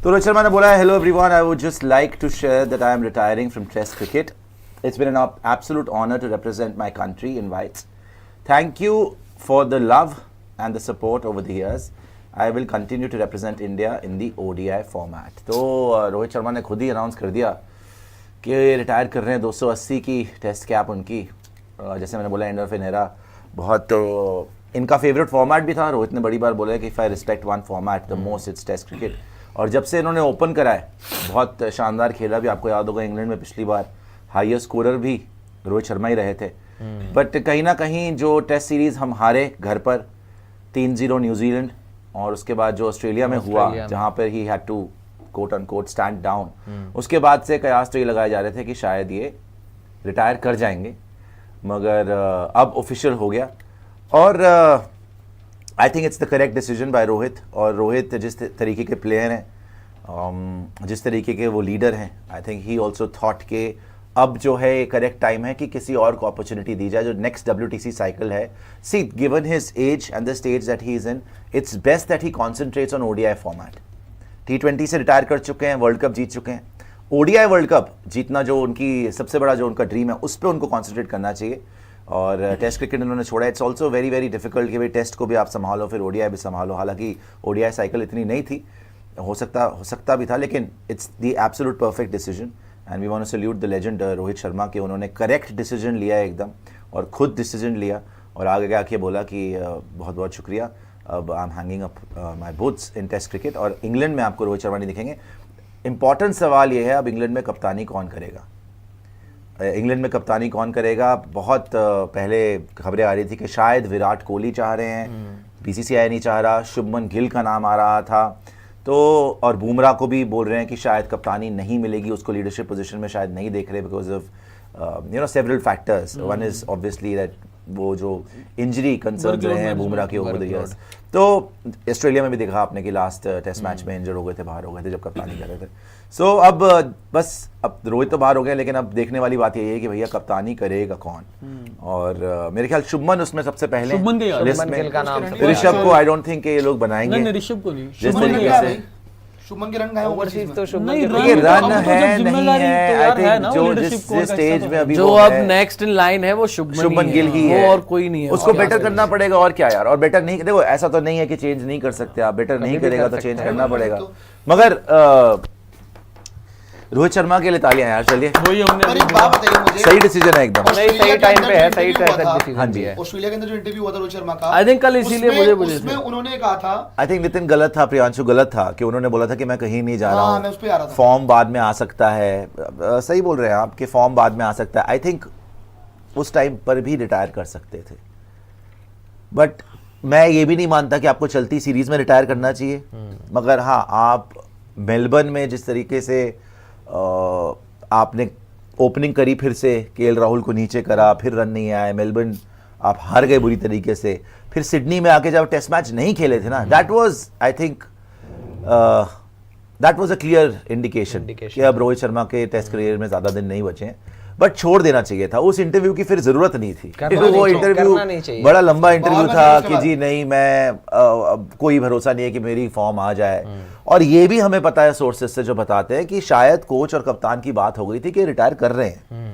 तो रोहित शर्मा ने बोला है, hello everyone, I would just like to share that I am retiring from test cricket. It's been an absolute honor to represent my country in whites. Thank you for the love and the support over the years. I will continue to represent India in the ODI format. तो रोहित शर्मा ने खुद ही announce कर दिया कि retire कर रहे हैं. 280 की टेस्ट कैप उनकी. जैसे मैंने बोला, एंड ऑफ एन एरा. बहुत इनका फेवरेट फॉर्मेट भी था. रोहित ने बड़ी बार बोला कि if I respect one format the most it's test cricket. और जब से इन्होंने ओपन करा है, बहुत शानदार खेला भी. आपको याद होगा इंग्लैंड में पिछली बार हाईएस्ट स्कोरर भी रोहित शर्मा ही रहे थे. बट कहीं ना कहीं जो टेस्ट सीरीज हम हारे घर पर 3-0 न्यूजीलैंड, और उसके बाद जो ऑस्ट्रेलिया में हुआ जहां पर he had to quote unquote stand down, उसके बाद से कयास तो ये लगाए जा रहे थे कि शायद ये रिटायर कर जाएंगे. मगर अब ऑफिशियल हो गया. और I think it's the correct decision by Rohit. और रोहित जिस तरीके के प्लेयर हैं, जिस तरीके के वो लीडर हैं, I think he also thought के अब जो है करेक्ट टाइम है कि किसी और को अपॉर्चुनिटी दी जाए. जो नेक्स्ट WTC साइकिल है, see given his age and the stage that he is in, it's best that he concentrates on ODI format. T20 से रिटायर कर चुके हैं, वर्ल्ड कप जीत चुके हैं. ODI वर्ल्ड कप जीतना जो उनकी सबसे बड़ा जो उनका ड्रीम है, उस पर उनको कॉन्सेंट्रेट करना चाहिए. और टेस्ट क्रिकेट उन्होंने छोड़ा. It's also very very difficult कि भाई टेस्ट को भी आप संभालो, फिर ODI भी संभालो. हालांकि ODI साइकिल इतनी नहीं थी, हो सकता भी था, लेकिन it's the absolute perfect decision. And we want to salute the legend Rohit Sharma कि उन्होंने करेक्ट डिसीजन लिया है एकदम, और खुद डिसीजन लिया और आगे आके बोला कि बहुत बहुत शुक्रिया, अब I am hanging up my boots in test cricket. और इंग्लैंड में आपको रोहित शर्मा नहीं दिखेंगे. इंपॉर्टेंट सवाल ये है, अब इंग्लैंड में कप्तानी कौन करेगा. इंग्लैंड में कप्तानी कौन करेगा. बहुत पहले खबरें आ रही थी कि शायद विराट कोहली चाह रहे हैं, BCCI नहीं चाह रहा. शुभमन गिल का नाम आ रहा था. तो और बुमराह को भी बोल रहे हैं कि शायद कप्तानी नहीं मिलेगी, उसको लीडरशिप पोजीशन में शायद नहीं देख रहे because of several factors. One is obviously that वो जो इंजरी कंसर्न रहे हैं बुमराह के ओवर द इयर्स. तो ऑस्ट्रेलिया में भी देखा आपने कि लास्ट टेस्ट मैच में इंजर हो गए थे, बाहर हो गए थे जब कप्तानी कर रहे थे. सो अब बस अब रोहित तो बाहर हो गए, लेकिन अब देखने वाली बात यही है कि भैया कप्तानी करेगा कौन. और मेरे ख्याल शुभमन उसमें सबसे पहले लिस्ट में. ऋषभ को आई डोंट थिंक ये लोग बनाएंगे. ऋषभ को नहीं, जिस तरीके से शुभमन के रन है ओवरसीज, तो रन है नहीं है. आई थिंक जो जिस स्टेज में अभी जो अब नेक्स्ट इन लाइन है वो शुभमन गिल ही है, और कोई नहीं है. उसको बेटर करना पड़ेगा. और क्या यार, और बेटर नहीं, देखो ऐसा तो नहीं है कि चेंज नहीं कर सकते आप. बेटर नहीं करेगा तो चेंज करना पड़ेगा. मगर रोहित शर्मा के लिए तालियां यार. चलिए, वही हमने सही डिसीजन है एकदम. सही टाइम पे है, सही डिसीजन. हाँ जी. ऑस्ट्रेलिया के अंदर जो इंटरव्यू हुआ था रोहित शर्मा का, आई थिंक कल इसीलिए मुझे उसमें उन्होंने कहा था, आई थिंक नितिन गलत था, प्रियांशु गलत था कि उन्होंने बोला था कि मैं कहीं नहीं जा रहा हूँ, मैं उस पे आ रहा था, फॉर्म बाद में आ सकता है. सही बोल रहे हैं आप कि फॉर्म बाद में आ सकता है. आई थिंक उस टाइम पर भी रिटायर कर सकते थे. बट मैं ये भी नहीं मानता कि आपको चलती सीरीज में रिटायर करना चाहिए. मगर हाँ, आप मेलबर्न में जिस तरीके से आपने ओपनिंग करी, फिर से KL राहुल को नीचे करा, फिर रन नहीं आए, मेलबर्न आप हार गए बुरी तरीके से, फिर सिडनी में आके जब टेस्ट मैच नहीं खेले थे ना, that was I think that was a clear indication कि अब रोहित शर्मा के टेस्ट करियर में ज्यादा दिन नहीं बचे हैं. बट छोड़ देना चाहिए था. उस इंटरव्यू की फिर जरूरत नहीं थी. वो इंटरव्यू बड़ा लंबा इंटरव्यू था कि जी नहीं, मैं कोई भरोसा नहीं है कि मेरी फॉर्म आ जाए. और ये भी हमें पता है सोर्सेस से जो बताते हैं कि शायद कोच और कप्तान की बात हो गई थी कि रिटायर कर रहे हैं,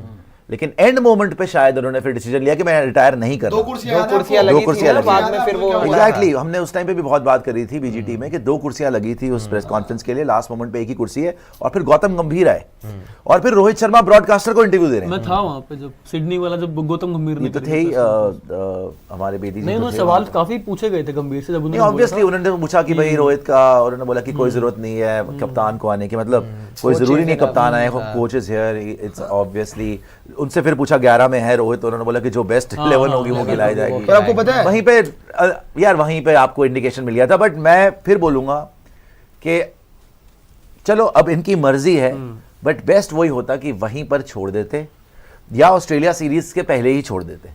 लेकिन एंड मोमेंट पे शायद उन्होंने फिर डिसीजन लिया कि मैं रिटायर नहीं कर रहा. दो कुर्सियां लगी बाद में, फिर वो एग्जैक्टली हमने उस टाइम पे भी बहुत बात करी थी BGT में कि 2 कुर्सियां लगी थी उस प्रेस कॉन्फ्रेंस के लिए. लास्ट मोमेंट पे एक ही कुर्सी है, और फिर गौतम गंभीर आए, और फिर रोहित शर्मा ब्रॉडकास्टर को इंटरव्यू दे रहे हैं. मैं था वहां पे जब सिडनी वाला, जब गौतम गंभीर ने तो थे ही हमारे बेदी नहीं, उन्होंने सवाल काफी पूछे गए थे गंभीर से. जब उन्होंने ऑब्वियसली उन्होंने पूछा कि भाई रोहित का, और उन्होंने बोला कि कोई जरूरत नहीं है कप्तान को आने की, मतलब कोई जरूरी नहीं कप्तान आए, coach is here. It's obviously. उनसे फिर पूछा 11 में है रोहित, उन्होंने बोला कि जो बेस्ट 11 होगी वो खिलाई जाएगी. पर आपको पता है वहीं पे यार, वहीं पे आपको इंडिकेशन मिल गया था. बट मैं फिर बोलूंगा कि चलो अब इनकी मर्जी है, बट बेस्ट वही होता कि वहीं पर छोड़ देते, या ऑस्ट्रेलिया सीरीज के पहले ही छोड़ देते.